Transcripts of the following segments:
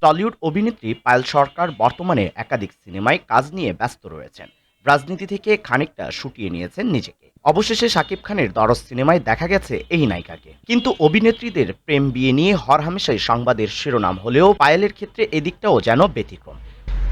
Tollywood অভিনেত্রী পায়েল সরকার বর্তমানে একাধিক সিনেমায় কাজ নিয়ে ব্যস্ত রয়েছেন। রাজনীতি থেকে খানিকটা শুটিয়ে নিয়েছেন নিজেকে। অবশেষে শাকিব খানের দরজ সিনেমায় দেখা গেছে এই নায়িকাকে। কিন্তু অভিনেত্রীদের প্রেম বিয়ে নিয়ে হরহামেশাই সংবাদের শিরোনাম হলেও পায়েলের ক্ষেত্রে এদিকটাও যেন ব্যতিক্রম।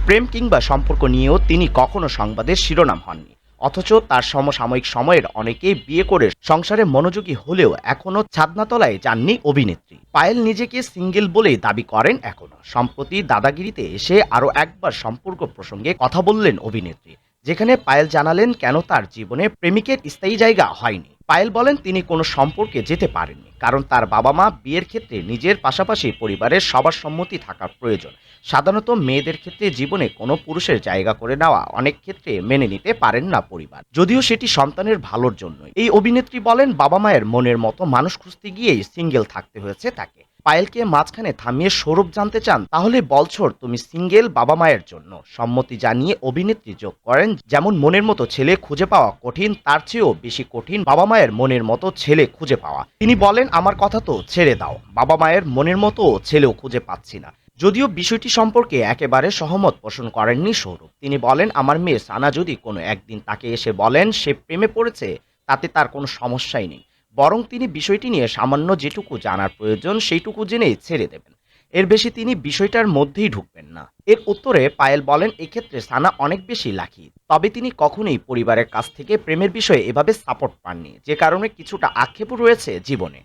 প্রেম কিংবা সম্পর্ক নিয়েও তিনি কখনো সংবাদের শিরোনাম হননি। অথচ তার সমসাময়িক সময়ের অনেকেই বিয়ে করে সংসারে মনোযোগী হলেও এখনও ছাদনাতলায় যাননি অভিনেত্রী। পায়েল নিজেকে সিঙ্গেল বলেই দাবি করেন এখনো। সম্প্রতি দাদাগিরিতে এসে আরও একবার সম্পর্ক প্রসঙ্গে কথা বললেন অভিনেত্রী, যেখানে পায়েল জানালেন কেন তার জীবনে প্রেমিকের স্থায়ী জায়গা হয়নি। পায়েল বলেন তিনি কোনো সম্পর্কে যেতে পারেননি, কারণ তার বাবা মা বিয়ের ক্ষেত্রে নিজের পাশাপাশি পরিবারের সবার সম্মতি থাকার প্রয়োজন। সাধারণত মেয়েদের ক্ষেত্রে জীবনে কোনো পুরুষের জায়গা করে নেওয়া অনেক ক্ষেত্রে মেনে নিতে পারেন না পরিবার, যদিও সেটি সন্তানের ভালোর জন্যই। এই অভিনেত্রী বলেন বাবা মায়ের মনের মতো মানুষ খুঁজতে গিয়েই সিঙ্গেল থাকতে হয়েছে তাকে। পায়েলকে মাঝখানে থামিয়ে সৌরভ জানতে চান, তাহলে বলছর তুমি সিঙ্গেল বাবা মায়ের জন্য? সম্মতি জানিয়ে অভিনেত্রী যোগ করেন, যেমন মনের মতো ছেলে খুঁজে পাওয়া কঠিন, তার চেয়েও বেশি কঠিন বাবা মায়ের মনের মতো ছেলে খুঁজে পাওয়া। তিনি বলেন আমার কথা তো ছেড়ে দাও, বাবা মায়ের মনের মতো ছেলেও খুঁজে পাচ্ছি না। যদিও বিষয়টি সম্পর্কে একেবারে সহমত পোষণ করেননি সৌরভ। তিনি বলেন আমার মেয়ে সানা যদি কোনো একদিন তাকে এসে বলেন সে প্রেমে পড়েছে, তাতে তার কোনো সমস্যাই নেই। বরং তিনি বিষয়টি নিয়ে সামান্য যেটুকু জানার প্রয়োজন সেইটুকু জেনেই ছেড়ে দেবেন। এর বেশি তিনি বিষয়টার মধ্যেই ঢুকবেন না। এর উত্তরে পায়েল বলেন এক্ষেত্রে সানা অনেক বেশি লাকি। তবে তিনি কখনোই পরিবারের কাছ থেকে প্রেমের বিষয়ে এভাবে সাপোর্ট পাননি, যে কারণে কিছুটা আক্ষেপও রয়েছে জীবনে।